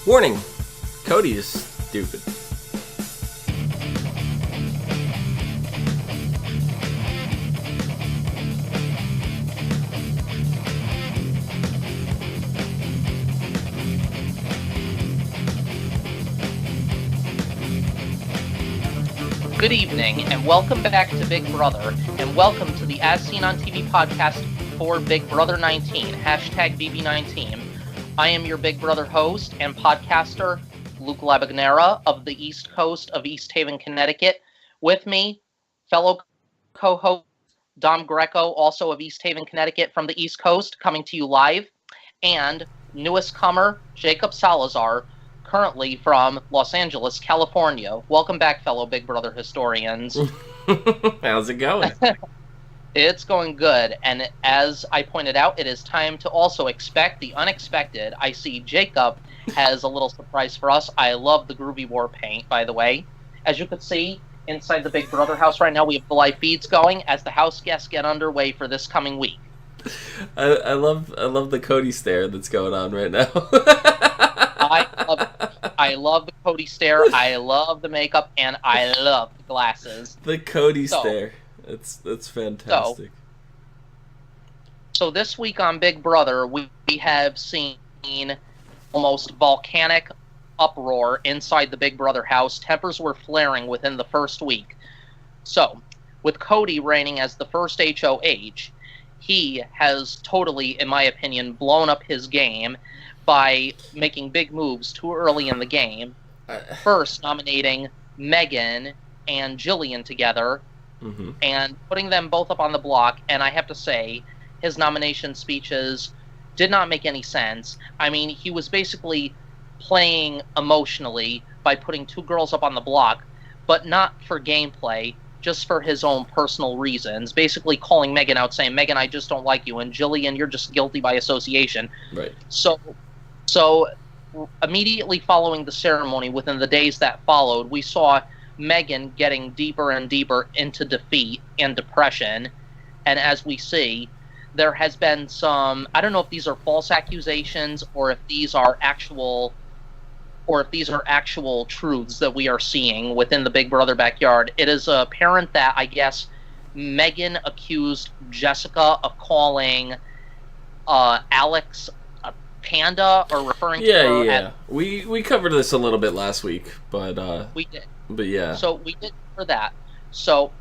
Warning, Cody is stupid. Good evening, and welcome back to Big Brother, and welcome to the As Seen on TV podcast for Big Brother 19, hashtag BB19. I am your Big Brother host and podcaster, Luke Labagnera of the East Coast of East Haven, Connecticut. With me, fellow co-host Dom Greco, also of East Haven, Connecticut, from the East Coast, coming to you live, and newest comer, Jacob Salazar, currently from Los Angeles, California. Welcome back, fellow Big Brother historians. How's it going? It's going good, and as I pointed out, it is time to also expect the unexpected. I see Jacob has a little surprise for us. I love the Groovy War paint, by the way. As you can see, inside the Big Brother house right now, we have the live feeds going as the house guests get underway for this coming week. I love the Cody stare that's going on right now. I love the Cody stare, I love the makeup, and I love the glasses. The Cody stare. That's fantastic. So this week on Big Brother, we have seen almost volcanic uproar inside the Big Brother house. Tempers were flaring within the first week. So, with Cody reigning as the first HOH, he has totally, in my opinion, blown up his game by making big moves too early in the game. First, nominating Megan and Jillian together, and putting them both up on the block, and I have to say, his nomination speeches did not make any sense. I mean, he was basically playing emotionally by putting two girls up on the block, but not for gameplay, just for his own personal reasons, basically calling Megan out, saying, Megan, I just don't like you, and Jillian, you're just guilty by association. Right. So immediately following the ceremony, within the days that followed, we saw Megan getting deeper and deeper into defeat and depression. And as we see, there has been some, I don't know if these are false accusations or if these are actual truths that we are seeing within the Big Brother backyard. It is apparent that, I guess, Megan accused Jessica of calling Alex a panda, or referring to her as... We covered this a little bit last week, but... we did. But yeah. So we did for that. So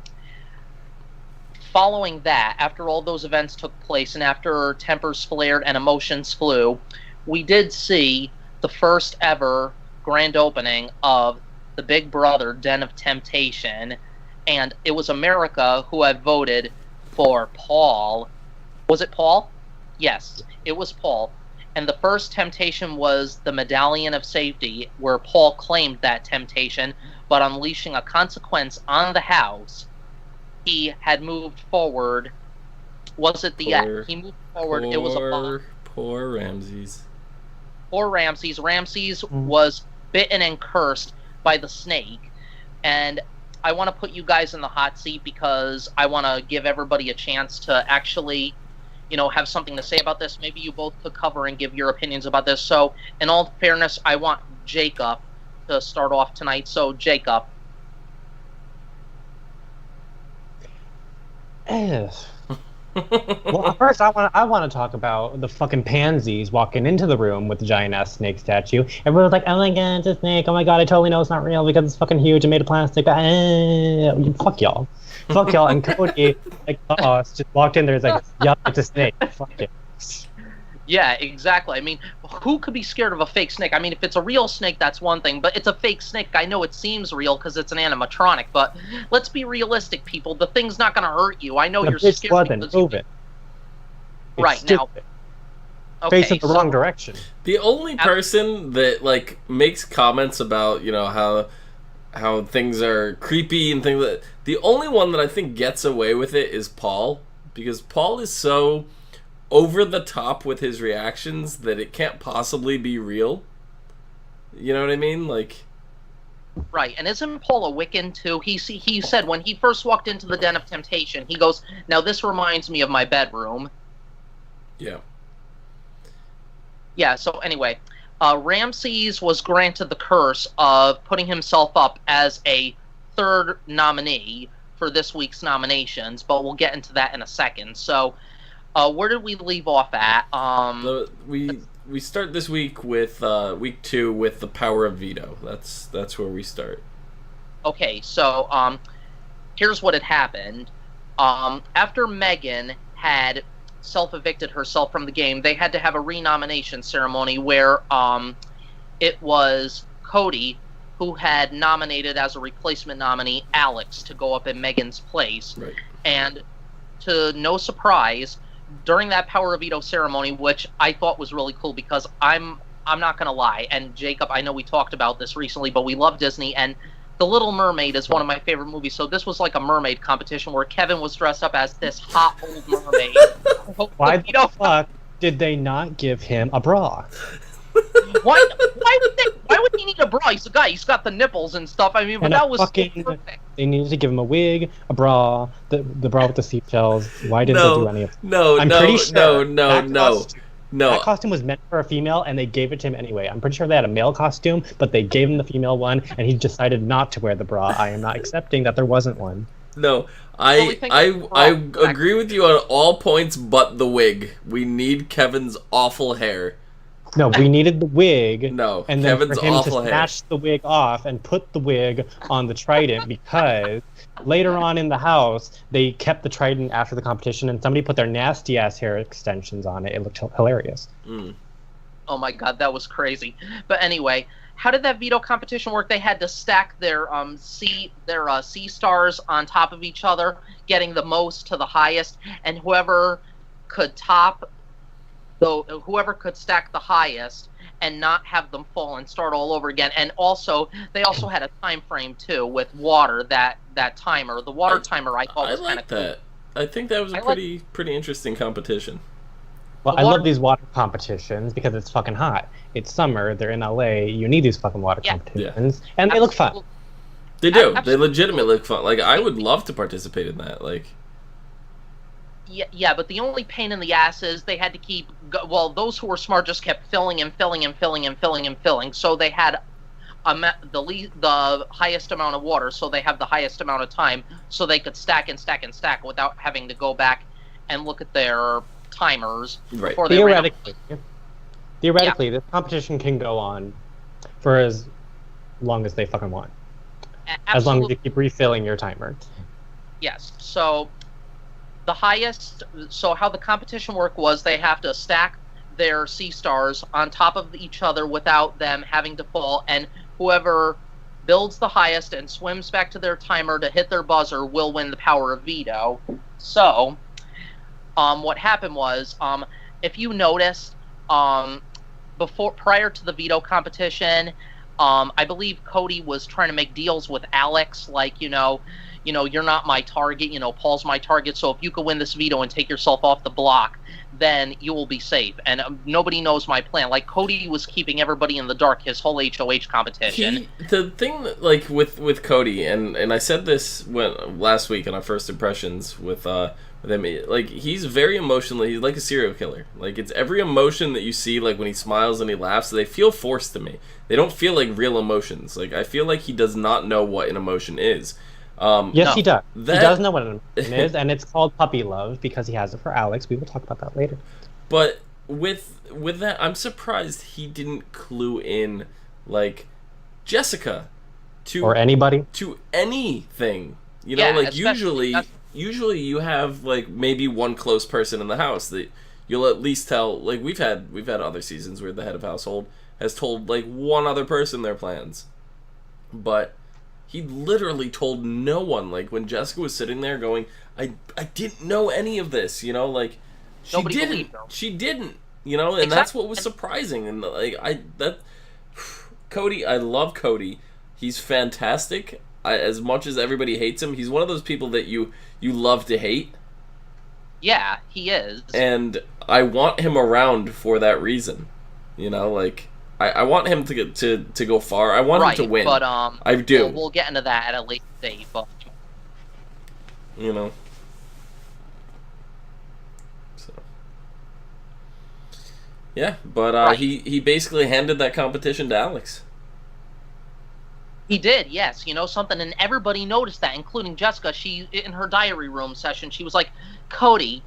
following that, after all those events took place and after tempers flared and emotions flew, we did see the first ever grand opening of the Big Brother Den of Temptation, and it was America who had voted for Paul. Was it Paul? Yes, it was Paul. And the first temptation was the Medallion of Safety, where Paul claimed that temptation, but unleashing a consequence on the house, he had moved forward. Was it the... he moved forward. It was a bomb. Poor Ramses. Poor Ramses. Ramses was bitten and cursed by the snake. And I want to put you guys in the hot seat because I want to give everybody a chance to actually... have something to say about this. Maybe you both could cover and give your opinions about this. So, in all fairness, I want Jacob to start off tonight. So, Jacob. Well, first, I want to talk about the fucking pansies walking into the room with the giant-ass snake statue. Everyone was like, oh my god, it's a snake. Oh my god, I totally know it's not real because it's fucking huge and made of plastic. Fuck y'all. Fuck y'all. And Cody, like, just walked in there. He's like, yup, it's a snake. Fuck it. Yeah, exactly. I mean, who could be scared of a fake snake? I mean, if it's a real snake, that's one thing. But it's a fake snake. I know it seems real because it's an animatronic. But let's be realistic, people. The thing's not going to hurt you. I know you're scared. Wasn't. Move it. Right, now. Okay, facing the wrong direction. The only person that, makes comments about, how things are creepy and things like that, the only one that I think gets away with it is Paul, because Paul is so over the top with his reactions that it can't possibly be real. You know what I mean? Right, and isn't Paul a Wiccan too? He said when he first walked into the Den of Temptation, he goes, now this reminds me of my bedroom. Yeah. Yeah, so anyway, Ramses was granted the curse of putting himself up as a third nominee for this week's nominations, but we'll get into that in a second. So, where did we leave off at? We start this week with week 2 with the power of veto. That's where we start. Okay, so here's what had happened. After Megan had self-evicted herself from the game, they had to have a renomination ceremony where it was Cody who had nominated as a replacement nominee Alex to go up in Megan's place. Right. And to no surprise, during that power of veto ceremony, which I thought was really cool because I'm not going to lie, and Jacob, I know we talked about this recently, but we love Disney, and The Little Mermaid is one of my favorite movies, so this was like a mermaid competition where Kevin was dressed up as this hot old mermaid. Why the fuck did they not give him a bra? Why would he need a bra? He's a guy. He's got the nipples and stuff. I mean, but And that was fucking, perfect. they needed to give him a wig, a bra, the bra with the seashells. Why didn't they do any of that? I'm pretty sure that costume was meant for a female, and they gave it to him anyway. I'm pretty sure they had a male costume, but they gave him the female one, and he decided not to wear the bra. I am not accepting that there wasn't one. No, I agree with you on all points but the wig. We need Kevin's awful hair. No, we needed the wig. No, and then Kevin's for him awful to hair. snatch the wig off and put the wig on the trident because later on in the house they kept the trident after the competition and somebody put their nasty ass hair extensions on it. It looked hilarious. Oh my god, that was crazy. But anyway, how did that veto competition work? They had to stack their sea stars on top of each other, getting the most to the highest, and whoever could stack the highest and not have them fall and start all over again. And also, they also had a time frame too with water. That timer, the water timer, I thought was kind of cool. that. I think that was a pretty interesting competition. Well, I love these water competitions because it's fucking hot. It's summer. They're in LA. You need these fucking water competitions, and they look fun. They do. They legitimately look fun. Like, I would love to participate in that. Like. Yeah, but the only pain in the ass is they had to keep. Well, those who were smart just kept filling and filling and filling and filling and filling. So they had the highest amount of water, so they have the highest amount of time, so they could stack and stack and stack without having to go back and look at their timers. Right. Before they Theoretically, this competition can go on for as long as they fucking want. As long as you keep refilling your timer. Yes. So the highest. So how the competition worked was they have to stack their sea stars on top of each other without them having to fall, and whoever builds the highest and swims back to their timer to hit their buzzer will win the power of veto. So, what happened was, if you noticed, prior to the veto competition, I believe Cody was trying to make deals with Alex, like, you're not my target, Paul's my target, so if you could win this veto and take yourself off the block, then you will be safe. And nobody knows my plan. Like, Cody was keeping everybody in the dark his whole HOH competition. The thing, like, with Cody, and I said this last week in our first impressions with him, like, he's very emotional. He's like a serial killer. Like, it's every emotion that you see, like, when he smiles and he laughs, they feel forced to me. They don't feel like real emotions. Like, I feel like he does not know what an emotion is. Yes, he does. He does know what an emotion is, and it's called puppy love because he has it for Alex. We will talk about that later. But with that, I'm surprised he didn't clue in, like, Jessica or anybody to anything. Like, usually you have, like, maybe one close person in the house that you'll at least tell. Like, we've had other seasons where the head of household has told, like, one other person their plans, but he literally told no one. Like, when Jessica was sitting there going, I didn't know any of this, like, she Nobody didn't. She didn't, and exactly. That's what was surprising. And, like, Cody, I love Cody. He's fantastic. As much as everybody hates him, he's one of those people that you love to hate. Yeah, he is. And I want him around for that reason. Like, I want him to go far. I want him to win. But I do. We'll get into that at a later date. But So. Yeah, but Right. he basically handed that competition to Alex. He did, yes. You know something, and everybody noticed that, including Jessica. She, in her diary room session, she was like, "Cody,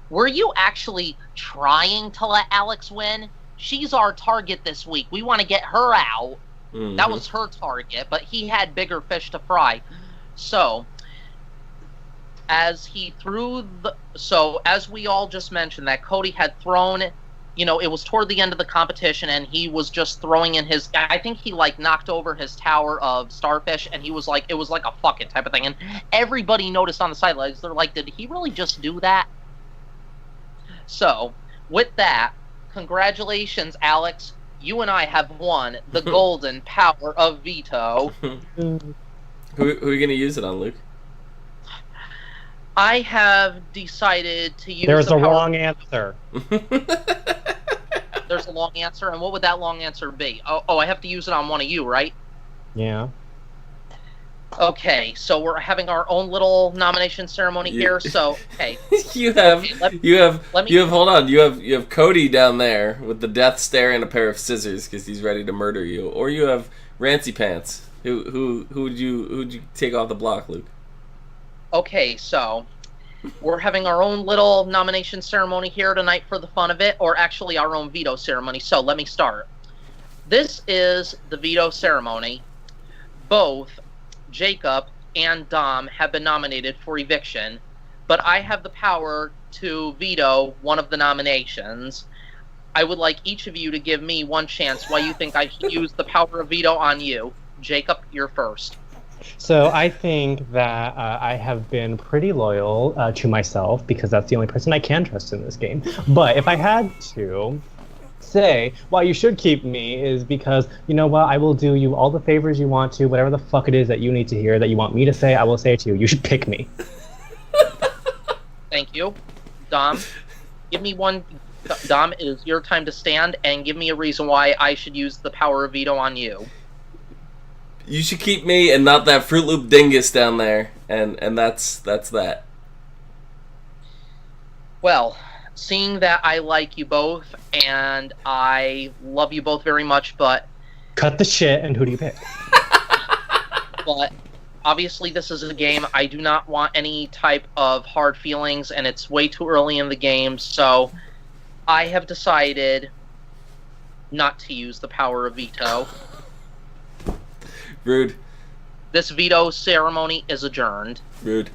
were you actually trying to let Alex win? She's our target this week. We want to get her out." Mm-hmm. That was her target, but he had bigger fish to fry. So, as we all just mentioned, that Cody had thrown, it was toward the end of the competition, and he was just throwing in I think he, like, knocked over his tower of starfish, and he was like, it was like a fuck it type of thing, and everybody noticed on the sidelines. They're like, did he really just do that? So, with that, congratulations, Alex. You and I have won the golden power of veto. Who are you going to use it on, Luke? I have decided to use There's the a power... wrong answer. There's a long answer, and what would that long answer be? Oh, I have to use it on one of you, right? Yeah. Okay, so we're having our own little nomination ceremony here. So, okay, you have hold on. You have Cody down there with the death stare and a pair of scissors because he's ready to murder you, or you have Rancy Pants. Who would you take off the block, Luke? Okay, so we're having our own little nomination ceremony here tonight for the fun of it, or actually our own veto ceremony. So let me start. This is the veto ceremony. Both Jacob and Dom have been nominated for eviction, but I have the power to veto one of the nominations. I would like each of you to give me one chance why you think I should use the power of veto on you. Jacob, you're first. So I think that I have been pretty loyal to myself because that's the only person I can trust in this game. But if I had to say why you should keep me is because, you know what, I will do you all the favors you want to, whatever the fuck it is that you need to hear that you want me to say, I will say it to you. You should pick me. Thank you. Dom, give me one. Dom, it is your time to stand and give me a reason why I should use the power of veto on you. You should keep me and not that Fruit Loop dingus down there, and that's that. Well, seeing that I like you both and I love you both very much, but cut the shit and who do you pick? But obviously this is a game. I do not want any type of hard feelings, and it's way too early in the game, so I have decided not to use the power of veto. Rude. This veto ceremony is adjourned. Rude.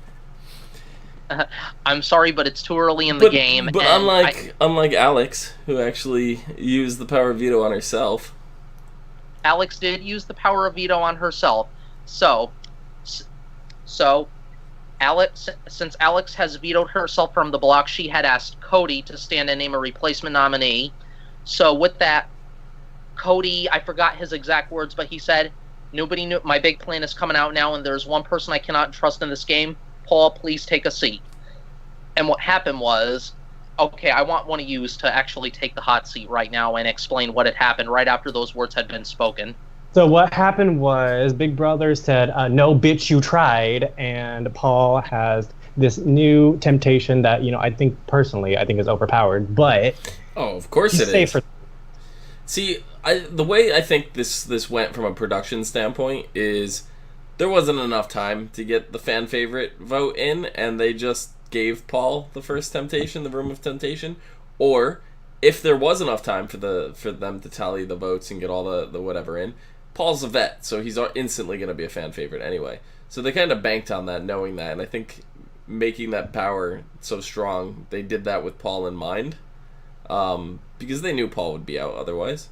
I'm sorry, but it's too early in the game. But unlike Alex, who actually used the power of veto on herself. Alex did use the power of veto on herself. So Alex, since Alex has vetoed herself from the block, she had asked Cody to stand and name a replacement nominee. So with that, Cody, I forgot his exact words, but he said, "Nobody knew my big plan is coming out now, and there's one person I cannot trust in this game. Paul, please take a seat." And what happened was, okay, I want one of you to actually take the hot seat right now and explain what had happened right after those words had been spoken. So what happened was Big Brother said, no, bitch, you tried, and Paul has this new temptation that, I think personally, I think is overpowered, but... Oh, of course it is. See, the way I think this went from a production standpoint is there wasn't enough time to get the fan favorite vote in, and they just gave Paul the first temptation, the Room of Temptation. Or if there was enough time for them to tally the votes and get all the whatever in, Paul's a vet, so he's instantly going to be a fan favorite anyway. So they kind of banked on that, knowing that, and I think making that power so strong, they did that with Paul in mind, because they knew Paul would be out otherwise.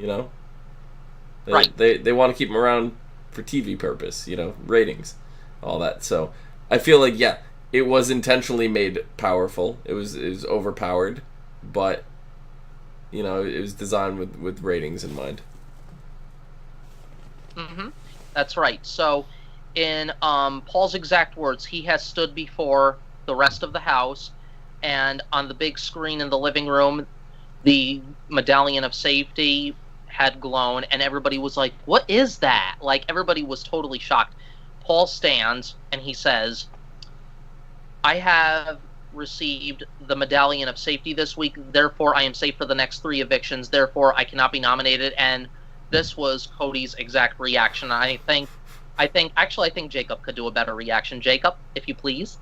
Right. They want to keep him around for TV purpose, ratings, all that. So I feel like, yeah, it was intentionally made powerful. It was overpowered, but it was designed with ratings in mind. Mm-hmm. That's right. So in Paul's exact words, he has stood before the rest of the house, and on the big screen in the living room, the medallion of safety had glown, and everybody was like, "What is that?" Like, everybody was totally shocked. Paul stands, and he says, "I have received the Medallion of Safety this week. Therefore, I am safe for the next 3 evictions. Therefore, I cannot be nominated. And this was Cody's exact reaction. I think Jacob could do a better reaction. Jacob, if you please.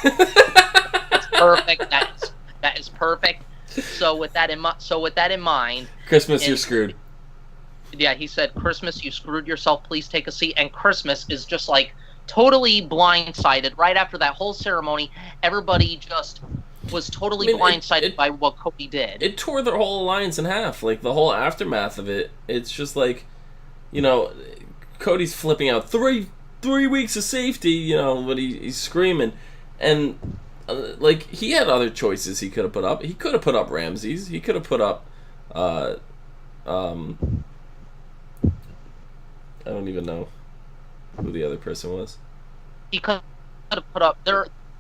That's perfect. That is perfect. So with that in mind, Christmas, you're screwed. Yeah, he said, Christmas, you screwed yourself. Please take a seat. And Christmas is just like totally blindsided. Right after that whole ceremony, everybody just was totally blindsided by what Cody did. It tore their whole alliance in half. Like, the whole aftermath of it, it's just like, you know, Cody's flipping out. Three weeks of safety, you know, but he's screaming. And, like, he had other choices he could have put up. He could have put up Ramses. He could have put up, I don't even know who the other person was. He could have put up...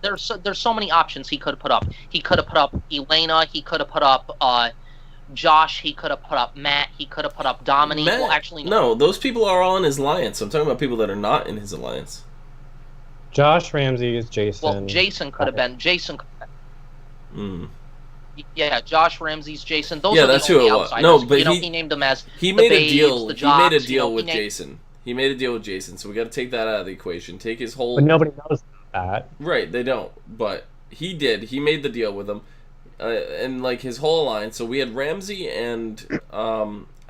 There's so many options he could have put up. He could have put up Elena. He could have put up Josh. He could have put up Matt. He could have put up Dominique. Matt, well, actually, no, those people are all in his alliance. I'm talking about people that are not in his alliance. Josh, Ramses, Jason. Well, Jason could have been. Yeah, Josh, Ramses, Jason. Those are that's the who only it was. outsiders. No, but he named them as he the made babes, a deal. the He jocks, made a deal with named... Jason. He made a deal with Jason, so we got to take that out of the equation. Take his whole. But nobody knows that. Right, they don't. But he did. He made the deal with him, and like his whole alliance. So we had Ramsey and I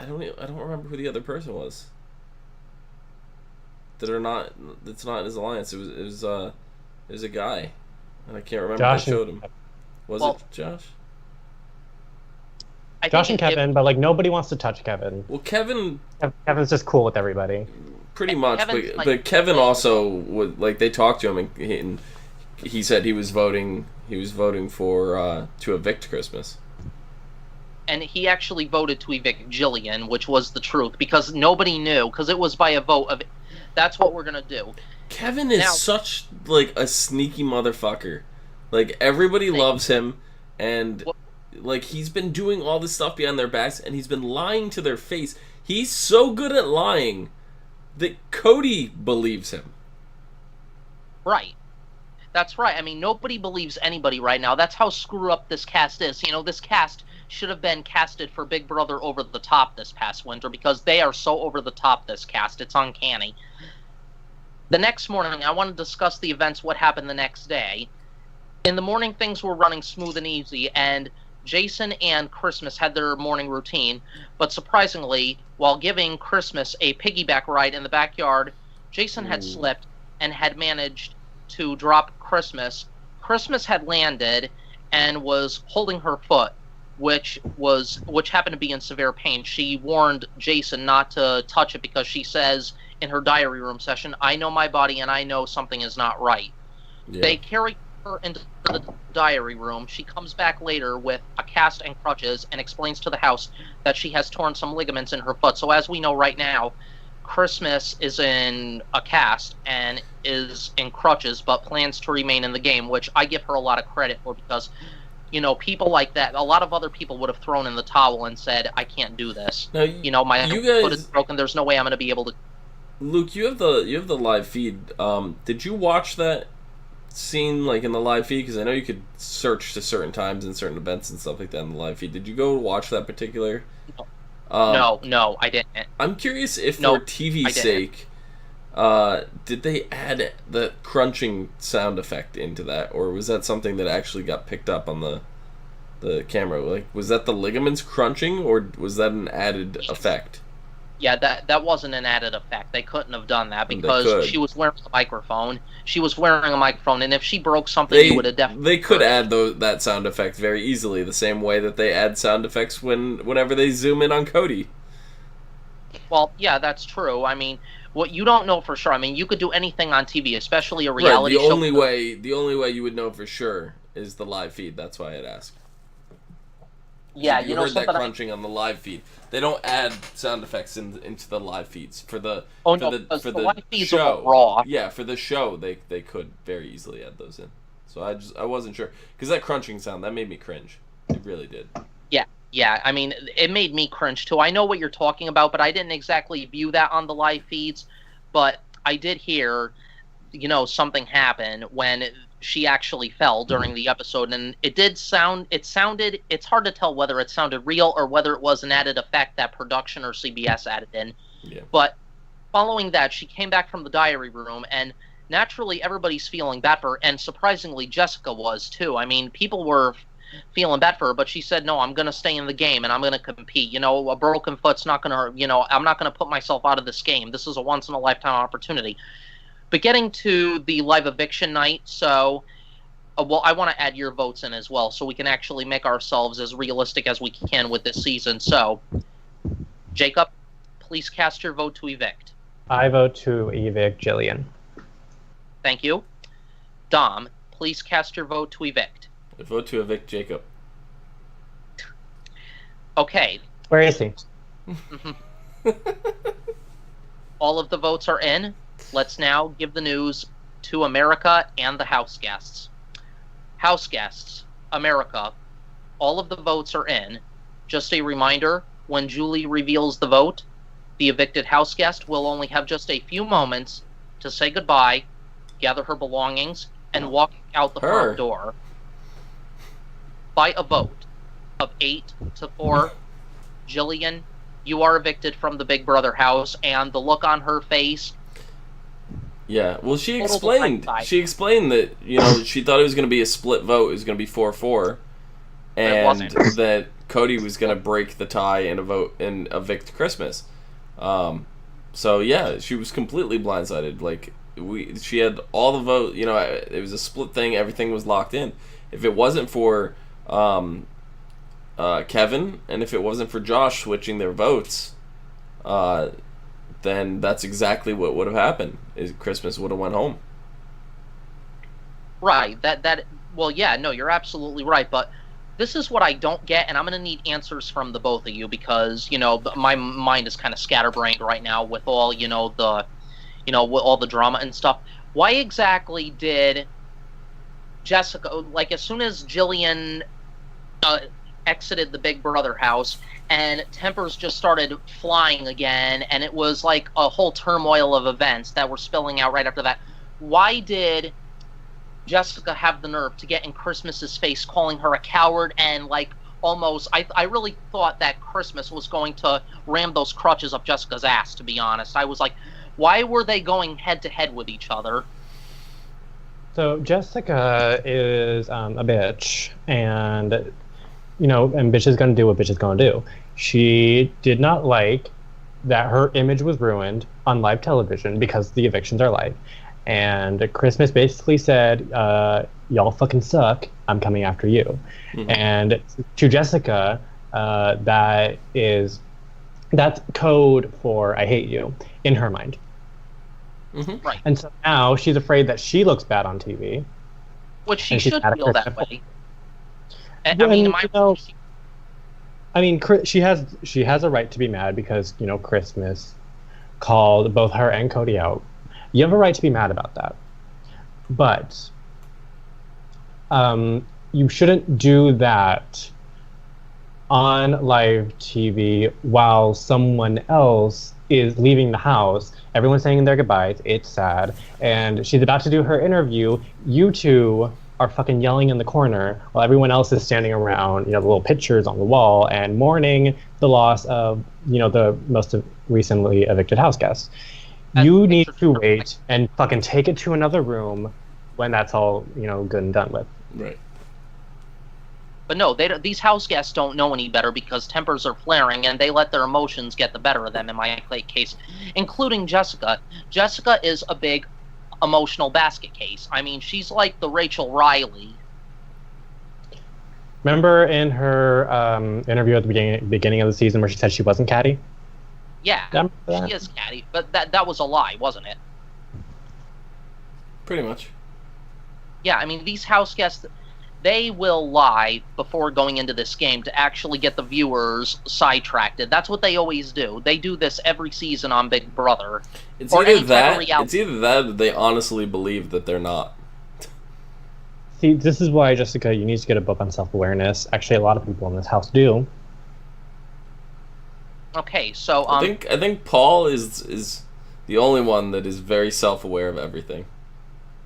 don't remember who the other person was. That's not in his alliance. It was a guy, and I can't remember. Josh if I showed him. Was it Josh? Josh and Kevin, but like nobody wants to touch Kevin. Well, Kevin's just cool with everybody. Pretty much, but Kevin also would, like, they talked to him and he said he was voting for to evict Christmas. And he actually voted to evict Jillian, which was the truth, because nobody knew, because it was by a vote of, that's what we're gonna do. Kevin is such like a sneaky motherfucker. Like, everybody loves him, and like, he's been doing all this stuff behind their backs, and he's been lying to their face. He's so good at lying that Cody believes him. Right. That's right. I mean, nobody believes anybody right now. That's how screw up this cast is. You know, this cast should have been casted for Big Brother Over the Top this past winter, because they are so over the top, this cast. It's uncanny. The next morning, I want to discuss the events, what happened the next day. In the morning, things were running smooth and easy, and Jason and Christmas had their morning routine, but surprisingly, while giving Christmas a piggyback ride in the backyard, Jason had slipped and had managed to drop Christmas. Christmas had landed and was holding her foot, which happened to be in severe pain. She warned Jason not to touch it because she says in her diary room session, "I know my body and I know something is not right." Yeah. They carry her into the diary room. She comes back later with a cast and crutches and explains to the house that she has torn some ligaments in her foot. So as we know right now, Christmas is in a cast and is in crutches, but plans to remain in the game, which I give her a lot of credit for, because, you know, people like that, a lot of other people would have thrown in the towel and said, "I can't do this. Now, you know, my foot is broken. There's no way I'm going to be able to." Luke, you have the live feed. Did you watch that scene, like, in the live feed? Because I know you could search to certain times and certain events and stuff like that in the live feed. Did you go watch that particular? No, I didn't. I'm curious if for TV's sake, did they add the crunching sound effect into that, or was that something that actually got picked up on the camera? Like, was that the ligaments crunching, or was that an added effect? Yeah, that wasn't an added effect. They couldn't have done that because she was wearing a microphone. She was wearing a microphone, and if she broke something, you would have definitely... They could add that sound effect very easily, the same way that they add sound effects whenever they zoom in on Cody. Well, yeah, that's true. I mean, what you don't know for sure. I mean, you could do anything on TV, especially a reality show. The only way you would know for sure is the live feed. That's why I'd ask. Yeah, you heard that crunching on the live feed. They don't add sound effects into the live feeds for the the live feeds are raw. Yeah, for the show they could very easily add those in. So I wasn't sure, because that crunching sound, that made me cringe. It really did. Yeah. I mean, it made me cringe too. I know what you're talking about, but I didn't exactly view that on the live feeds. But I did hear something happened when she actually fell during the episode, and it's hard to tell whether it sounded real or whether it was an added effect that production or CBS added in. Yeah. But following that, she came back from the diary room, and naturally everybody's feeling bad for her, and surprisingly Jessica was too. I mean, people were feeling bad for her, but she said, no, I'm going to stay in the game and I'm going to compete. A broken foot's not going to, I'm not going to put myself out of this game. This is a once-in-a-lifetime opportunity. But getting to the live eviction night, so, I want to add your votes in as well, so we can actually make ourselves as realistic as we can with this season. So, Jacob, please cast your vote to evict. I vote to evict Jillian. Thank you. Dom, please cast your vote to evict. I vote to evict Jacob. Okay. Where is he? All of the votes are in. Let's now give the news to America and the house guests. House guests, America, all of the votes are in. Just a reminder, when Julie reveals the vote, the evicted house guest will only have just a few moments to say goodbye, gather her belongings, and walk out the front door. By a vote of 8-4, Jillian, you are evicted from the Big Brother house, and the look on her face. Yeah, well, she explained that, she thought it was going to be a split vote. It was going to be 4-4. And that Cody was going to break the tie and evict Christmas. So, yeah, she was completely blindsided. Like, she had all the vote, it was a split thing. Everything was locked in. If it wasn't for Kevin, and if it wasn't for Josh switching their votes, then that's exactly what would have happened. Is Christmas would have went home. Right. Well, yeah, no, you're absolutely right. But this is what I don't get, and I'm going to need answers from the both of you because, my mind is kind of scatterbrained right now with all, with all the drama and stuff. Why exactly did Jessica, like, as soon as Jillian exited the Big Brother house and tempers just started flying again, and it was like a whole turmoil of events that were spilling out right after that, why did Jessica have the nerve to get in Christmas's face calling her a coward and like almost I really thought that Christmas was going to ram those crutches up Jessica's ass, to be honest. I was like, why were they going head to head with each other? So Jessica is a bitch, and and bitch is gonna do what bitch is gonna do. She did not like that her image was ruined on live television because the evictions are live. And Christmas basically said, y'all fucking suck, I'm coming after you. Mm-hmm. And to Jessica, that's code for I hate you in her mind. Mm-hmm. Right. And so now she's afraid that she looks bad on TV. Which she should feel that way. She has a right to be mad because, Christmas called both her and Cody out. You have a right to be mad about that. But you shouldn't do that on live TV while someone else is leaving the house. Everyone's saying their goodbyes. It's sad. And she's about to do her interview. You two are fucking yelling in the corner while everyone else is standing around, the little pictures on the wall and mourning the loss of, the most recently evicted house guests. You need to wait and fucking take it to another room when that's all, good and done with. Right. But no, these house guests don't know any better because tempers are flaring and they let their emotions get the better of them in my case, including Jessica. Jessica is a big emotional basket case. I mean, she's like the Rachel Riley. Remember in her interview at the beginning of the season where she said she wasn't catty? Yeah, she is catty, but that was a lie, wasn't it? Pretty much. Yeah, I mean, these house guests, they will lie before going into this game to actually get the viewers sidetracked. That's what they always do. They do this every season on Big Brother. It's either that or they honestly believe that they're not. See, this is why, Jessica, you need to get a book on self-awareness. Actually, a lot of people in this house do. Okay, so I think Paul is the only one that is very self-aware of everything.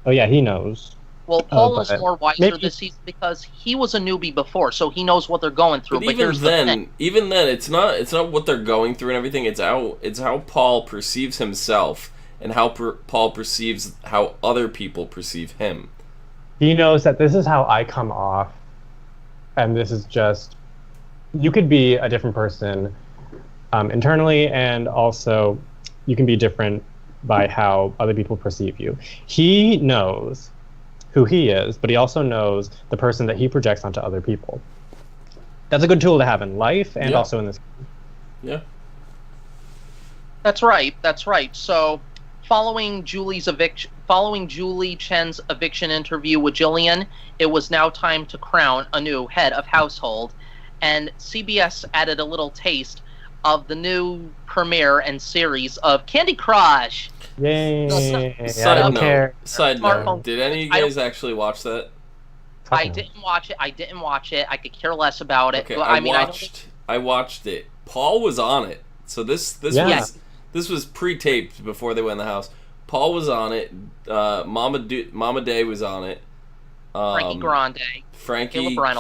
Oh yeah, he knows. Well, Paul is but more wiser maybe- this season because he was a newbie before, so he knows what they're going through. But But here's the thing. even then, it's not what they're going through and everything. It's how Paul perceives himself and how Paul perceives how other people perceive him. He knows that this is how I come off, and this is just. You could be a different person internally, and also you can be different by how other people perceive you. He knows who he is, but he also knows the person that he projects onto other people. That's a good tool to have in life and also in this. Yeah. That's right. That's right. So, following Julie Chen's eviction interview with Jillian, it was now time to crown a new head of household, and CBS added a little taste of the new premiere and series of Candy Crush. Yay! Side note. Did any of you guys actually watch that? I didn't watch it. I could care less about it. Okay, But, I watched it. Paul was on it. So this was pre-taped before they went in the house. Paul was on it. Mama Day was on it. Frankie Grande.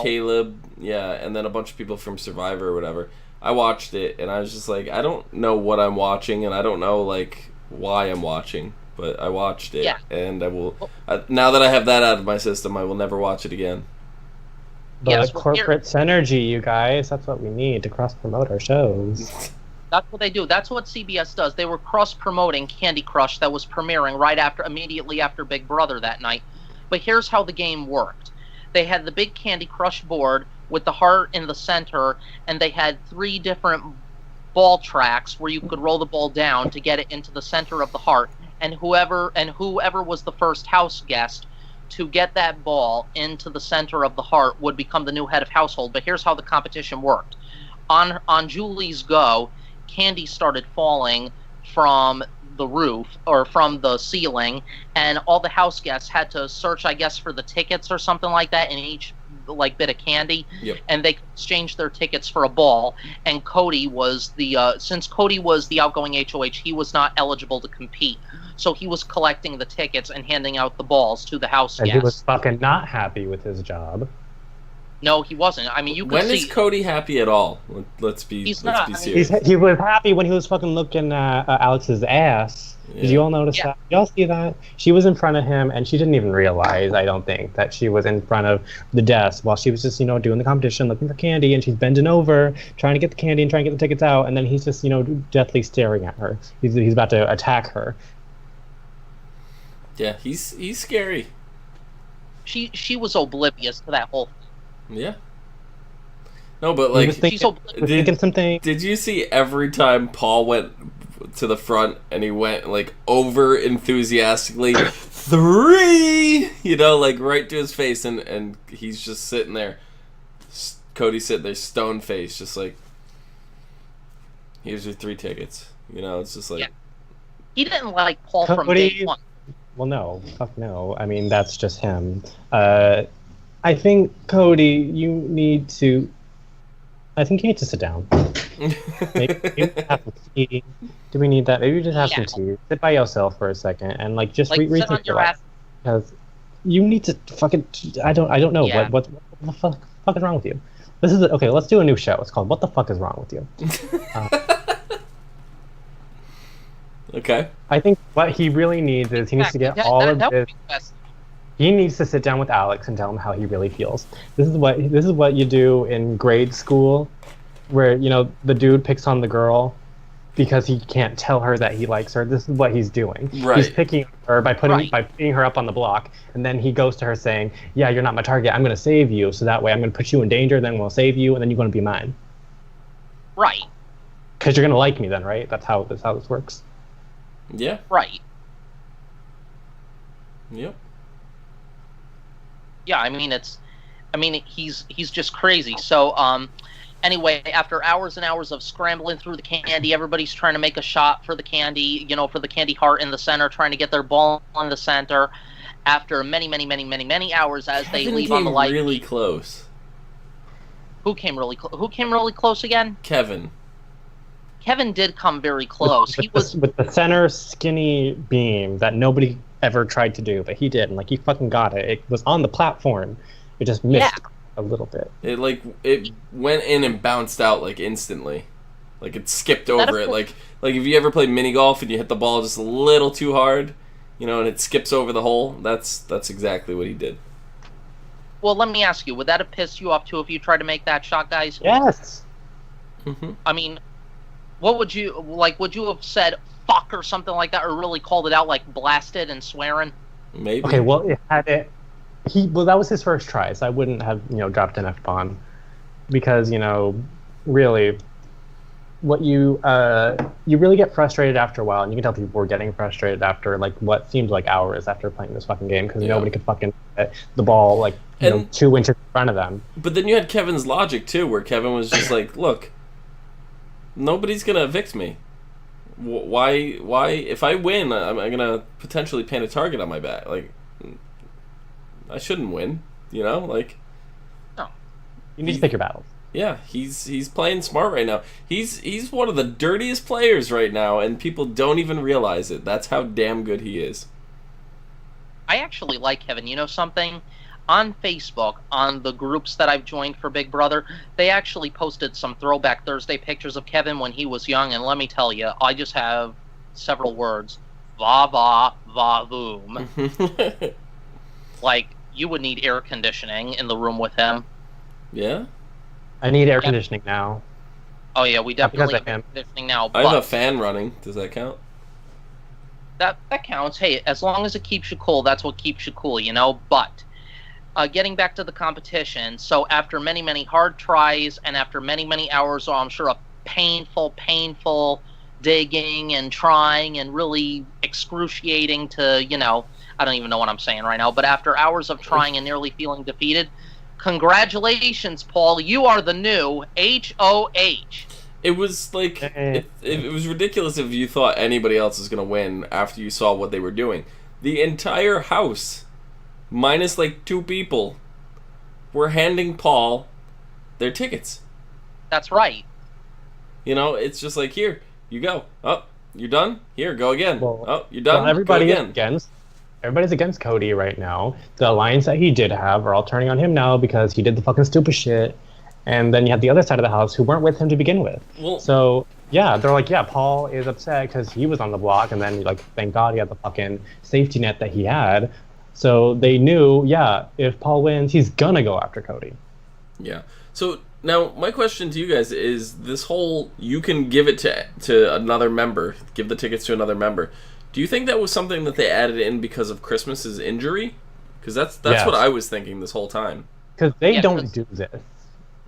Caleb, yeah, and then a bunch of people from Survivor or whatever. I watched it, and I was just like, I don't know what I'm watching, and I don't know, like, why I'm watching, but I watched it, and I will, now that I have that out of my system, I will never watch it again. But corporate synergy, you guys, that's what we need to cross-promote our shows. That's what they do. That's what CBS does. They were cross-promoting Candy Crush that was premiering immediately after Big Brother that night. But here's how the game worked. They had the big Candy Crush board with the heart in the center, and they had 3 different ball tracks where you could roll the ball down to get it into the center of the heart. And whoever was the first house guest to get that ball into the center of the heart would become the new head of household. But here's how the competition worked. On Julie's go, candy started falling from the roof or from the ceiling, and all the house guests had to search, I guess, for the tickets or something like that in each bit of candy. Yep. And they exchanged their tickets for a ball. And Cody was since Cody was the outgoing HOH, he was not eligible to compete. So he was collecting the tickets and handing out the balls to the house guests. And he was fucking not happy with his job. No, he wasn't. I mean, you could see... When is Cody happy at all? Let's be serious. He was happy when he was fucking looking at Alex's ass. Yeah. Did you all notice that? Did y'all see that? She was in front of him, and she didn't even realize, I don't think, that she was in front of the desk while she was just, doing the competition, looking for candy, and she's bending over, trying to get the candy and trying to get the tickets out, and then he's just, deathly staring at her. He's about to attack her. Yeah, he's scary. She was oblivious to that whole thing. Yeah. No, but like, did you see every time Paul went to the front and he went like over enthusiastically 3, right to his face, and he's just sitting there, Cody's sitting there stone faced, just like, here's your 3 tickets. It's just like, he didn't like Paul from day one. Well, no, fuck no. I mean, that's just him. I think, Cody, you need to sit down. Maybe have some tea. Do we need that? Maybe you just have some tea. Sit by yourself for a second and just rethink your life. Because you need to fucking. I don't know what the fuck is wrong with you. This is okay. Let's do a new show. It's called "What the Fuck Is Wrong with You." Okay. I think what he really needs is he needs to get all of this. He needs to sit down with Alex and tell him how he really feels. This is what you do in grade school, where the dude picks on the girl because he can't tell her that he likes her. This is what he's doing. Right. He's picking her by putting her up on the block, and then he goes to her saying, "Yeah, you're not my target. I'm going to save you. So that way, I'm going to put you in danger. Then we'll save you, and then you're going to be mine." Right. Because you're going to like me then, right? That's how this works. Yeah. Right. Yep. Yeah, he's just crazy. So, anyway, after hours and hours of scrambling through the candy, everybody's trying to make a shot for the candy, for the candy heart in the center, trying to get their ball in the center. After many, many, many, many, many hours, as Kevin they leave on the light. Really close. Who came really close again? Kevin Kevin did come very close. With the center skinny beam that nobody ever tried to do, but he did, and like he fucking got it. It was on the platform. It just missed a little bit. It went in and bounced out like instantly. Like it skipped over it. Like if you ever play mini golf and you hit the ball just a little too hard, and it skips over the hole, that's exactly what he did. Well, let me ask you, would that have pissed you off too if you tried to make that shot, guys? Yes. Mm-hmm. I mean, what would you would you have said fuck or something like that, or really called it out like blasted and swearing? Maybe. Okay, well, that was his first try, so I wouldn't have dropped an F-bomb, because really, what you really get frustrated after a while, and you can tell people were getting frustrated after like what seemed like hours after playing this fucking game, because nobody could fucking hit the ball like 2 inches in front of them. But then you had Kevin's logic too, where Kevin was just like, "Look, nobody's gonna evict me. Why? If I win, I'm gonna potentially paint a target on my back. Like, I shouldn't win. No. You need to pick your battles." Yeah, he's playing smart right now. He's one of the dirtiest players right now, and people don't even realize it. That's how damn good he is. I actually like Kevin. You know something? On Facebook, on the groups that I've joined for Big Brother, they actually posted some Throwback Thursday pictures of Kevin when he was young, and let me tell you, I just have several words. Va voom. Like, you would need air conditioning in the room with him. Yeah? I need air conditioning now. Oh yeah, we definitely have air conditioning now. I have a fan running. Does that count? That counts. Hey, as long as it keeps you cool, that's what keeps you cool, But getting back to the competition, so after many, many hard tries and after many, many hours, I'm sure, of painful digging and trying and really excruciating to, I don't even know what I'm saying right now, but after hours of trying and nearly feeling defeated, congratulations, Paul. You are the new HOH. It was like, it was ridiculous if you thought anybody else was going to win after you saw what they were doing. The entire house, minus like 2 people, were handing Paul their tickets. That's right. It's just like, here, you go. Oh, you're done? Here, go again. Oh, you're done? Well, everybody's against Cody right now. The alliance that he did have are all turning on him now because he did the fucking stupid shit. And then you have the other side of the house who weren't with him to begin with. Well, so, yeah, they're like, yeah, Paul is upset because he was on the block, and then, like, thank God he had the fucking safety net that he had. So they knew, yeah, if Paul wins, he's gonna go after Cody. Yeah. So, now, my question to you guys is, this whole, you can give it to another member, give the tickets to another member. Do you think that was something that they added in because of Christmas's injury? Because that's what I was thinking this whole time. Because they don't do this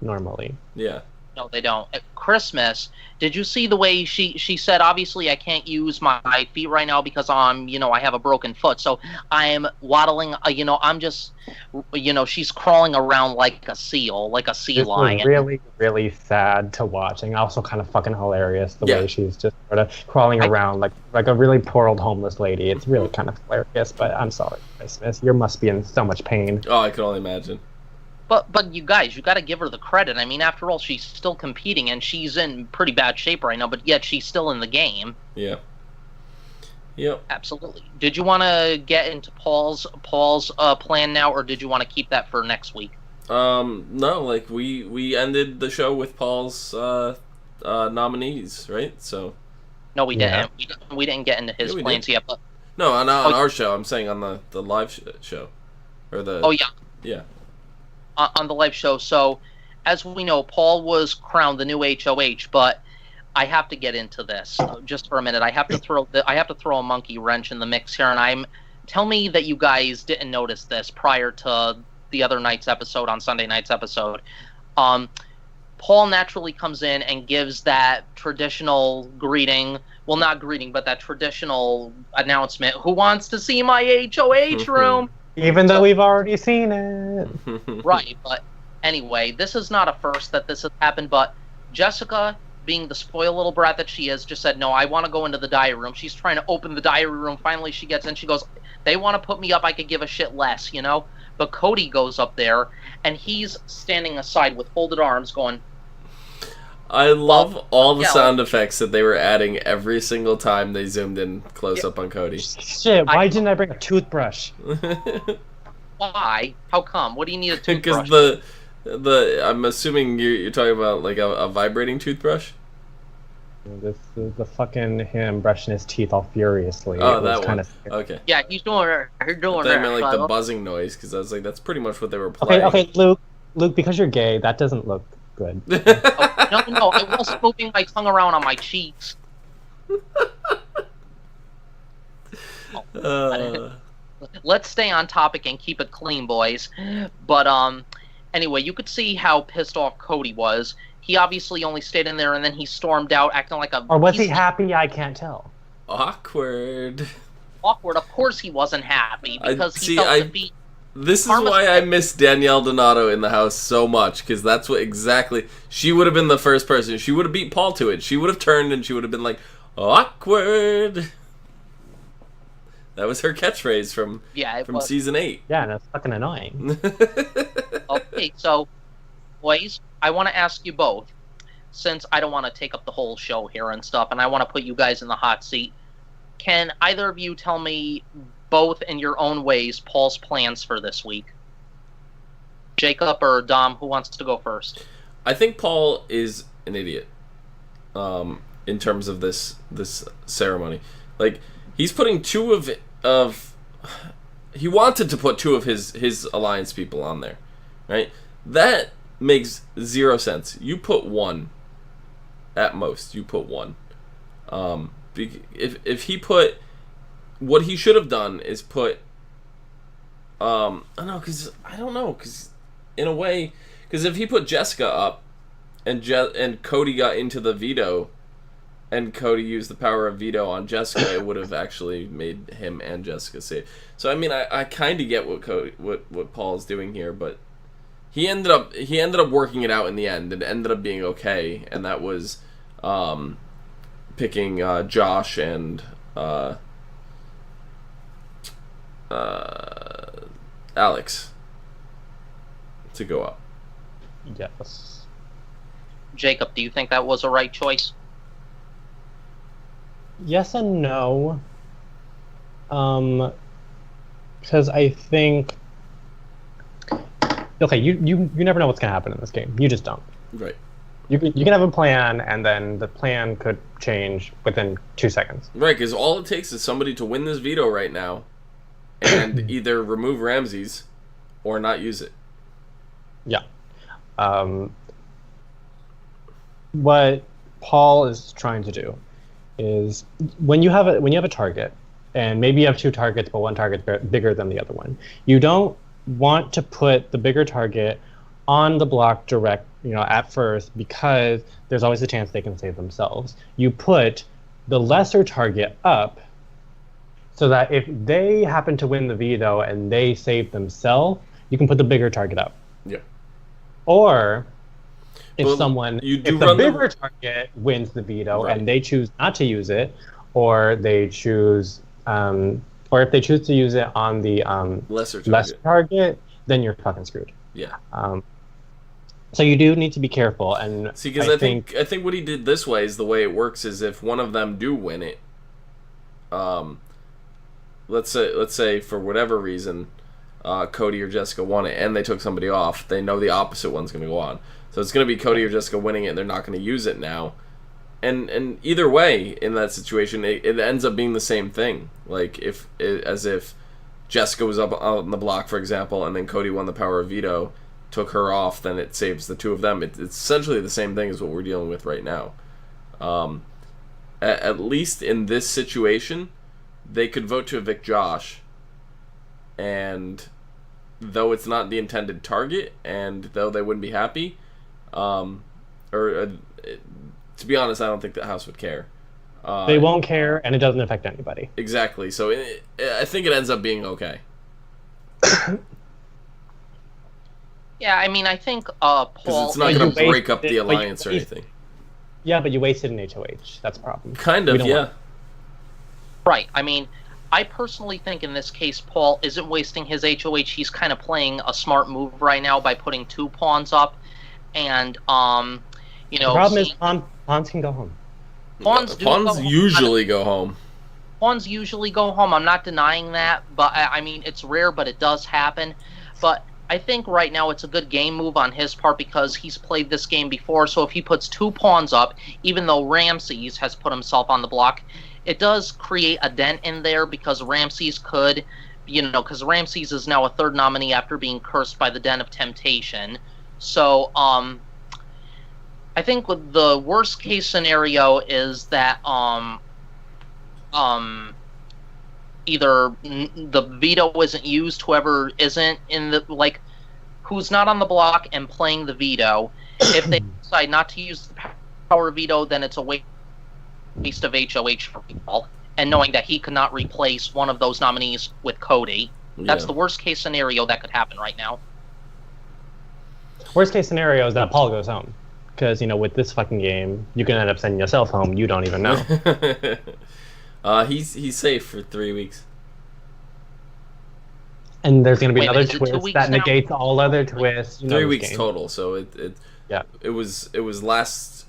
normally. Yeah. No, they don't. At Christmas, did you see the way she said, obviously I can't use my feet right now because I have a broken foot. So I'm waddling, I'm just, she's crawling around like a seal, like a sea lion. It's really, really sad to watch, and also kind of fucking hilarious the way she's just sort of crawling around like a really poor old homeless lady. It's really kind of hilarious, but I'm sorry, Christmas. You must be in so much pain. Oh, I can only imagine. But you guys, you got to give her the credit. I mean, after all, she's still competing, and she's in pretty bad shape right now, but yet she's still in the game. Yeah. Yep. Absolutely. Did you want to get into Paul's plan now, or did you want to keep that for next week? No, like we ended the show with Paul's nominees, right? So. No, we didn't. We didn't get into his plans yet. But no, on our show. I'm saying on the live show, or the. Oh yeah. Yeah. On the live show. So, as we know, Paul was crowned the new HOH, but I have to get into this just for a minute. I have to throw a monkey wrench in the mix here, and tell me that you guys didn't notice this prior to the other night's episode, on Sunday night's episode. Paul naturally comes in and gives that traditional greeting. Well, not greeting, but that traditional announcement. Who wants to see my HOH room? Even though we've already seen it. Right, but anyway, this is not a first that this has happened, but Jessica, being the spoiled little brat that she is, just said, no, I want to go into the diary room. She's trying to open the diary room. Finally, she gets in. She goes, they want to put me up. I could give a shit less, But Cody goes up there, and he's standing aside with folded arms going... I love all the sound effects that they were adding every single time they zoomed in close up on Cody. Shit, why didn't I bring a toothbrush? Why? How come? What do you need a toothbrush? Because I'm assuming you're talking about like a vibrating toothbrush. This is the fucking him brushing his teeth all furiously. Oh, that one. Okay. Yeah, he's doing it. He's doing it. I meant like the buzzing noise because I was like, that's pretty much what they were playing. Okay, Luke, because you're gay, that doesn't look good. No, I was moving my tongue around on my cheeks. Let's stay on topic and keep it clean, boys. But anyway, you could see how pissed off Cody was. He obviously only stayed in there and then he stormed out, acting like a. Or was he happy? I can't tell. Awkward. Of course, he wasn't happy because he felt defeat. This is why I miss Danielle Donato in the house so much, because that's what exactly... She would have been the first person. She would have beat Paul to it. She would have turned and she would have been like, awkward. That was her catchphrase from season 8. Yeah, and it's fucking annoying. Okay, so, boys, I want to ask you both, since I don't want to take up the whole show here and stuff, and I want to put you guys in the hot seat, can either of you tell me, both in your own ways, Paul's plans for this week? Jacob or Dom, who wants to go first? I think Paul is an idiot in terms of this ceremony. Like, he's putting two of he wanted to put two of his alliance people on there, right? That makes zero sense. You put one at most. You put one. If he put, what he should have done is put, I don't know, because in a way, because if he put Jessica up, and Cody got into the veto, and Cody used the power of veto on Jessica, it would have actually made him and Jessica safe. So I mean, I kind of get what Paul's doing here, but he ended up working it out in the end, and ended up being okay, and that was picking Josh and Alex to go up. Yes. Jacob, do you think that was a right choice? Yes and no. Because I think... Okay, you never know what's going to happen in this game. You just don't. Right. You can have a plan, and then the plan could change within 2 seconds. Right, because all it takes is somebody to win this veto right now, and either remove Ramses, or not use it. Yeah. What Paul is trying to do is when you have a target, and maybe you have 2 targets, but one target's bigger than the other one, you don't want to put the bigger target on the block direct, at first, because there's always a chance they can save themselves. You put the lesser target up so that if they happen to win the veto and they save themselves, you can put the bigger target up. Yeah. Or if the bigger target wins the veto, right, and they choose not to use it, or they choose, or if they choose to use it on the lesser target, then you're fucking screwed. Yeah. So you do need to be careful, and see, because I think what he did this way is the way it works is if one of them do win it, let's say for whatever reason, Cody or Jessica won it, and they took somebody off, they know the opposite one's going to go on. So it's going to be Cody or Jessica winning it, and they're not going to use it now. And either way, in that situation, it ends up being the same thing. Like, if Jessica was up on the block, for example, and then Cody won the power of veto, took her off, then it saves the 2 of them. It's essentially the same thing as what we're dealing with right now. At least in this situation, they could vote to evict Josh, and though it's not the intended target, and though they wouldn't be happy, to be honest, I don't think the house would care. They won't care, and it doesn't affect anybody. Exactly. So I think it ends up being okay. Yeah, I mean, I think Paul... Because it's not going to break up the alliance or anything. Yeah, but you wasted an HOH. That's a problem. Kind of, yeah. Right. I mean, I personally think in this case, Paul isn't wasting his HOH. He's kind of playing a smart move right now by putting 2 pawns up. And, You The know, problem is pawns can go home. pawns do go Pawns home. usually go home. Pawns usually go home. I'm not denying that, but I mean, it's rare, but it does happen. But I think right now it's a good game move on his part because he's played this game before. So if he puts 2 pawns up, even though Ramses has put himself on the block, it does create a dent in there because Ramses could, because Ramses is now a 3rd nominee after being cursed by the Den of Temptation. So I think the worst case scenario is that either the veto isn't used, whoever isn't in the who's not on the block and playing the veto. If they decide not to use the power veto, then it's a waste of HOH for people, and knowing that he could not replace one of those nominees with Cody. That's the worst case scenario that could happen right now. Worst case scenario is that Paul goes home. Because, with this fucking game, you can end up sending yourself home. You don't even know. He's safe for 3 weeks. And there's going to be Wait, another is it 2 twist weeks that now? negates all other twists. 3 weeks game. total. So it was last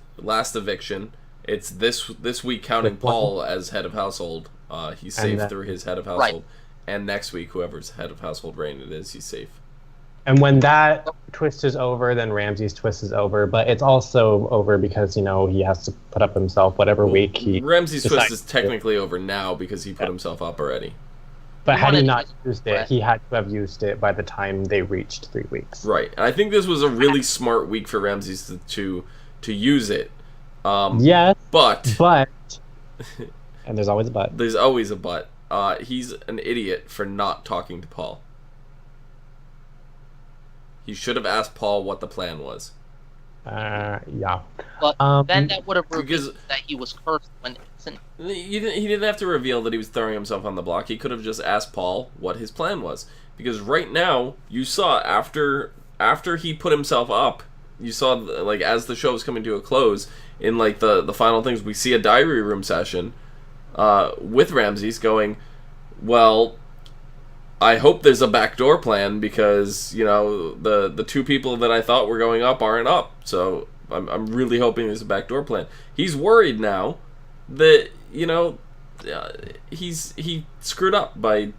eviction. It's this week counting Paul as head of household. He's safe through his head of household. Right. And next week, whoever's head of household reign it is, he's safe. And when that twist is over, then Ramsey's twist is over. But it's also over because, he has to put up himself whatever week he Ramsey's twist is technically over now because he put himself up already. But had he not used it, he had to have used it by the time they reached 3 weeks. Right. And I think this was a really smart week for Ramsey's to use it. Yes. But. And there's always a but. There's always a but. He's an idiot for not talking to Paul. He should have asked Paul what the plan was. Yeah. But then that would have revealed that he was cursed when he didn't have to reveal that he was throwing himself on the block. He could have just asked Paul what his plan was. Because right now, you saw after he put himself up, you saw as the show was coming to a close, in the final things, we see a diary room session with Ramses going, well, I hope there's a backdoor plan because, the 2 people that I thought were going up aren't up. So I'm really hoping there's a backdoor plan. He's worried now that, he screwed up by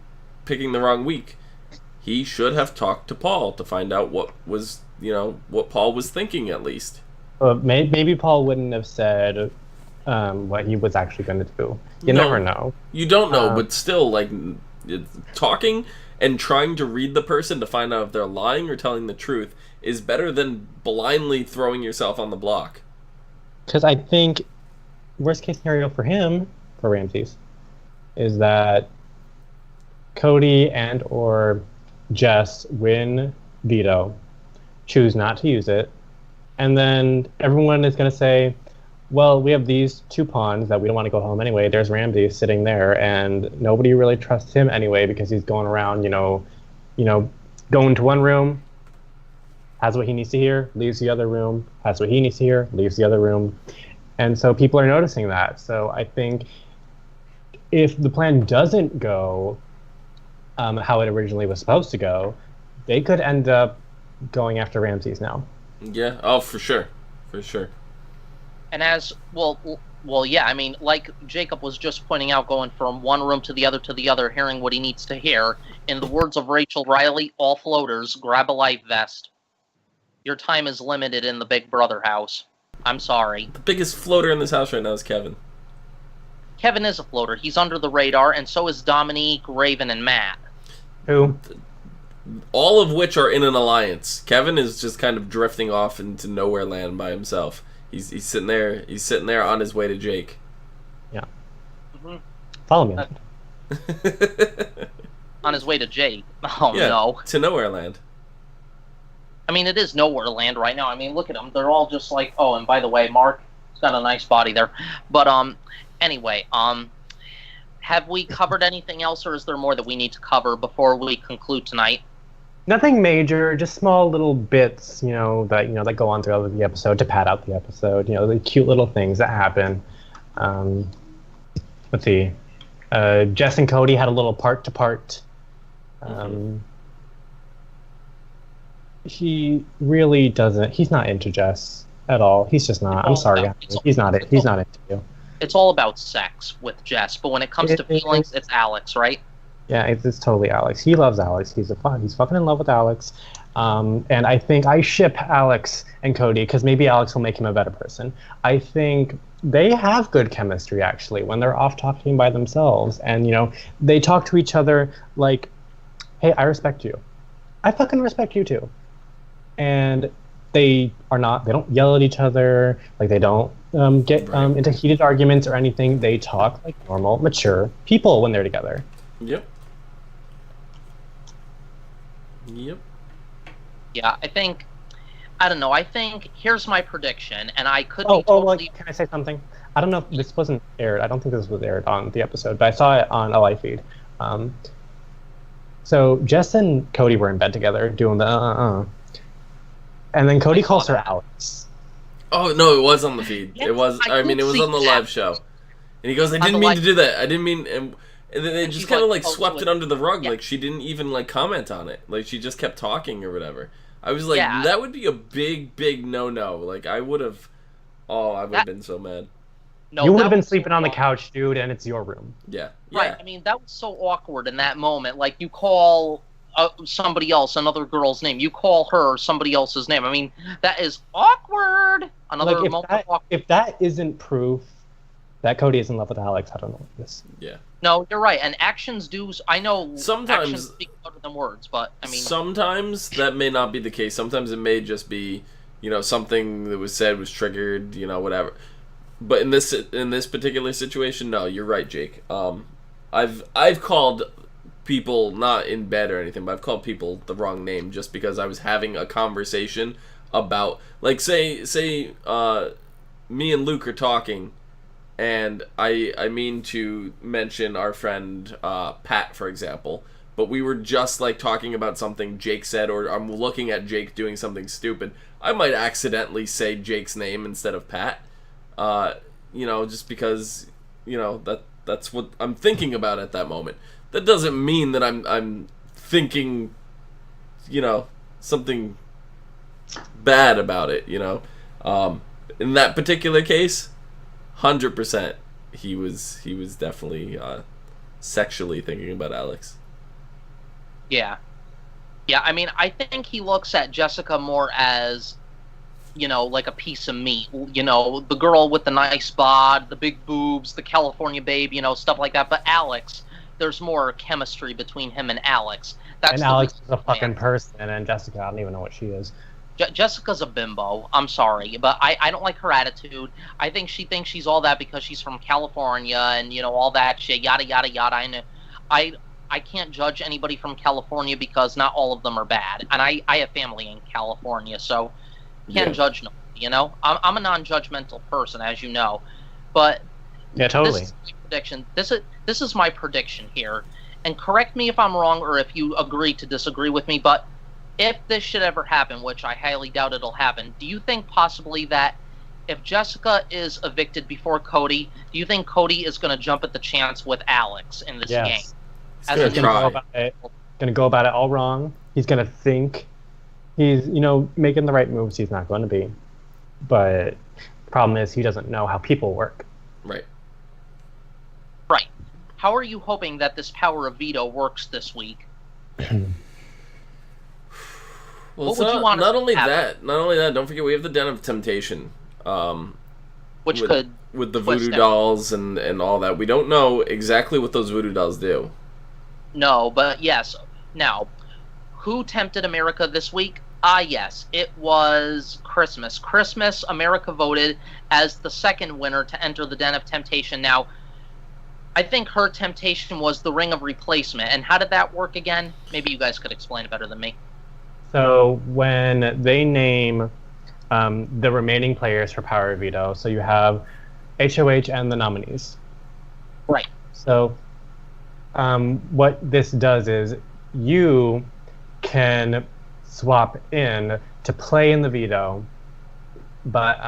picking the wrong week. He should have talked to Paul to find out what was, what Paul was thinking at least. Maybe Paul wouldn't have said what he was actually going to do. You never know. You don't know, but still, talking and trying to read the person to find out if they're lying or telling the truth is better than blindly throwing yourself on the block. Because I think worst case scenario for Ramses, is that Cody and or Jess win veto, choose not to use it, and then everyone is going to say, well, we have these 2 pawns that we don't want to go home anyway. There's Ramses sitting there, and nobody really trusts him anyway because he's going around, going to one room, has what he needs to hear, leaves the other room, has what he needs to hear, leaves the other room. And so people are noticing that. So I think if the plan doesn't go how it originally was supposed to go, they could end up going after Ramses now. Yeah, oh, for sure. For sure. And yeah, I mean, like Jacob was just pointing out, going from one room to the other, hearing what he needs to hear. In the words of Rachel Riley, all floaters, grab a life vest. Your time is limited in the Big Brother house. I'm sorry. The biggest floater in this house right now is Kevin. Kevin is a floater. He's under the radar, and so is Dominique, Raven, and Matt. Who? All of which are in an alliance. Kevin is just kind of drifting off into nowhere land by himself. He's sitting there. He's sitting there on his way to Jake. Yeah. Mm-hmm. Follow me. On his way to Jake. Oh yeah, no. To nowhere land. I mean, it is nowhere land right now. I mean, look at them. They're all just like. Oh, and by the way, Mark, he's got a nice body there. But anyway, have we covered anything else, or is there more that we need to cover before we conclude tonight? Nothing major, just small little bits, that go on throughout the episode to pad out the episode. The cute little things that happen. Let's see. Jess and Cody had a little part-to-part. He really doesn't. He's not into Jess. at all. He's just not. I'm sorry, he's not it. He's not into you. It's all about sex with Jess, but when it comes to feelings, it's Alex, right? Yeah, it's totally Alex. He loves Alex. He's fucking in love with Alex. And I think I ship Alex and Cody because maybe Alex will make him a better person. I think they have good chemistry actually when they're off talking by themselves, and they talk to each other like, "Hey, I respect you. I fucking respect you too." And they don't yell at each other, like they don't get into heated arguments or anything. They talk like normal, mature people when they're together. Yep. Yeah, I don't know. I think here's my prediction, and I could be totally. Can I say something? I don't know if this wasn't aired. I don't think this was aired on the episode, but I saw it on a live feed. So Jess and Cody were in bed together doing the and then Cody calls her Alex. Oh no, it was on the feed. Yes, it was. I mean, it was on the live show, and he goes, "I didn't mean to do that. I didn't mean." And then they just kind of like swept it under the rug. Yeah. Like she didn't even like comment on it. Like she just kept talking or whatever. I was like, that would be a big no. Like I would have been so mad. No, you would have been sleeping on the couch, dude, and it's your room. Yeah. Right. I mean, that was so awkward in that moment. Like you call somebody else another girl's name. You call her somebody else's name. I mean, that is awkward. Another moment of awkward. If that isn't proof that Cody is in love with Alex, I don't know what this. Yeah. No, you're right. And actions do. I know sometimes actions speak louder than words, but I mean, sometimes that may not be the case. Sometimes it may just be, something that was said was triggered, whatever. But in this particular situation, no, you're right, Jake. I've called people not in bed or anything, but I've called people the wrong name just because I was having a conversation about, like, say me and Luke are talking. And I mean to mention our friend Pat, for example, but we were just like talking about something Jake said, or I'm looking at Jake doing something stupid. I might accidentally say Jake's name instead of Pat, just because that's what I'm thinking about at that moment. That doesn't mean that I'm thinking, something bad about it. In that particular case. 100%, he was definitely sexually thinking about Alex. Yeah. I mean, I think he looks at Jessica more as, like a piece of meat. The girl with the nice bod, the big boobs, the California babe, stuff like that. But Alex, there's more chemistry between him and Alex. And Alex is a fucking person, and Jessica, I don't even know what she is. Jessica's a bimbo. I'm sorry, but I don't like her attitude. I think she thinks she's all that because she's from California and all that shit, yada yada yada. And I can't judge anybody from California because not all of them are bad, and I have family in California, so can't judge nobody. I'm a non-judgmental person, as you know, but yeah, totally. This is my prediction. This is my prediction here, and correct me if I'm wrong or if you agree to disagree with me, but. If this should ever happen, which I highly doubt it'll happen, do you think possibly that if Jessica is evicted before Cody, do you think Cody is going to jump at the chance with Alex in this game? He's going to go about it all wrong. He's going to think he's, making the right moves. He's not going to be. But the problem is he doesn't know how people work. Right. How are you hoping that this power of veto works this week? Well, not only that. Don't forget we have the Den of Temptation, which with the voodoo dolls and all that. We don't know exactly what those voodoo dolls do. No, but yes. Now, who tempted America this week? Yes, it was Christmas. America voted as the second winner to enter the Den of Temptation. Now, I think her temptation was the Ring of Replacement. And how did that work again? Maybe you guys could explain it better than me. So when they name the remaining players for Power of Veto, so you have HOH and the nominees. Right. So what this does is you can swap in to play in the veto, but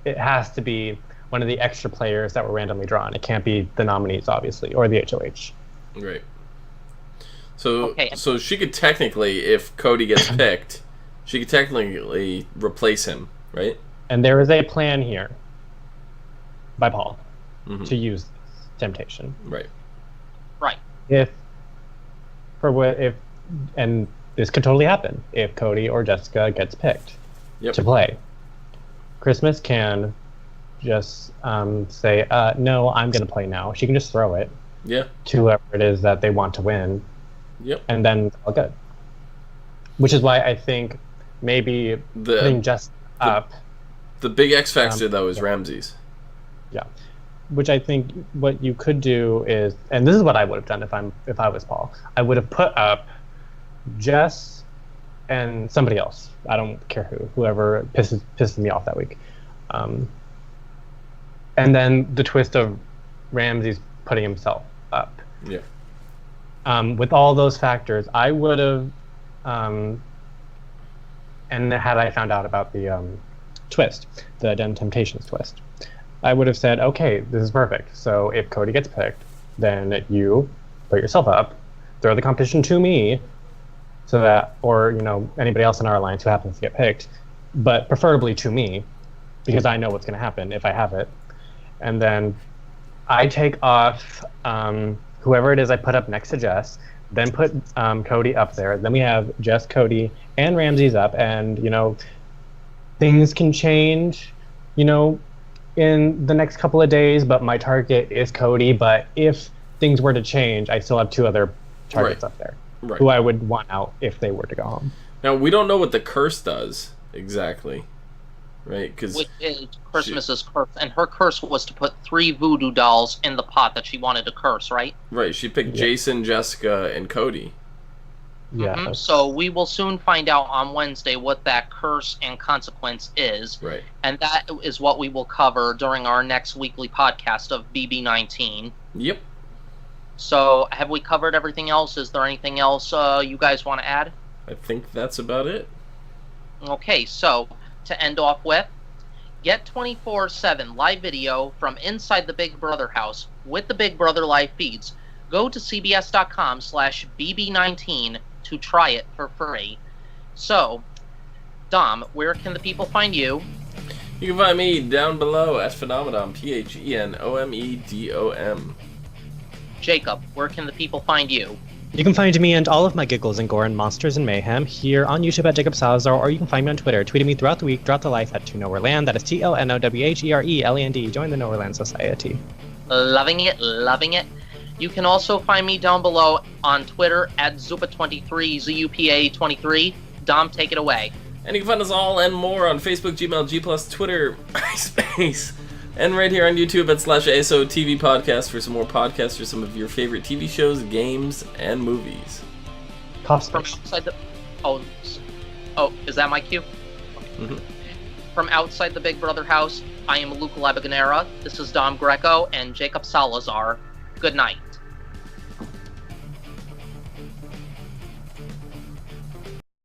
it has to be one of the extra players that were randomly drawn. It can't be the nominees, obviously, or the HOH. Right. So she could technically, if Cody gets picked, she could technically replace him, right? And there is a plan here by Paul Mm-hmm. to use temptation. Right. Right. And this could totally happen if Cody or Jessica gets picked Yep. to play. Christmas can just say, no, I'm going to play now. She can just throw it Yeah. to whoever it is that they want to win. Yep. And then it's all good. Which is why I think maybe putting Jess up. The big X factor though is Ramses. Yeah. Which I think what you could do is, and this is what I would have done if I was Paul. I would have put up Jess and somebody else. I don't care whoever pisses me off that week. And then the twist of Ramses putting himself up. Yeah. With all those factors, I would have, and had I found out about the twist, the Den Temptations twist, I would have said, okay, this is perfect. So if Cody gets picked, then you put yourself up, throw the competition to me, so that, or anybody else in our alliance who happens to get picked, but preferably to me, because I know what's going to happen if I have it. And then I take off whoever it is I put up next to Jess, then put Cody up there. Then we have Jess, Cody, and Ramses up, and things can change, in the next couple of days, but my target is Cody. But if things were to change, I still have two other targets up there who I would want out if they were to go home. Now, we don't know what the curse does exactly, right? Which is Christmas's curse, and her curse was to put 3 voodoo dolls in the pot that she wanted to curse, right? Right, she picked Jason, Jessica, and Cody. Yeah. Mm-hmm. So we will soon find out on Wednesday what that curse and consequence is. Right. And that is what we will cover during our next weekly podcast of BB19. Yep. So have we covered everything else? Is there anything else you guys want to add? I think that's about it. Okay, so to end off with, get 24/7 live video from inside the Big Brother house with the Big Brother live feeds. Go to cbs.com/bb19 to try it for free. So, Dom, where can the people find you? You can find me down below at Phenomenon, PHENOMEDOM. Jacob, where can the people find you? You can find me and all of my giggles and gore and monsters and mayhem here on YouTube at Jacob Salazar, or you can find me on Twitter, tweeting me throughout the week, throughout the life at ToNowhereLand. That is TONOWHERELAND. Join the Nowhereland Society. Loving it, loving it. You can also find me down below on Twitter at Zupa23, ZUPA23. Dom, take it away. And you can find us all and more on Facebook, Gmail, G+, Twitter, MySpace, and right here on YouTube at /ASO TV Podcast for some more podcasts for some of your favorite TV shows, games, and movies. From outside the... Oh, is that my cue? Mm-hmm. From outside the Big Brother house, I am Luke Labaganera. This is Dom Greco and Jacob Salazar. Good night.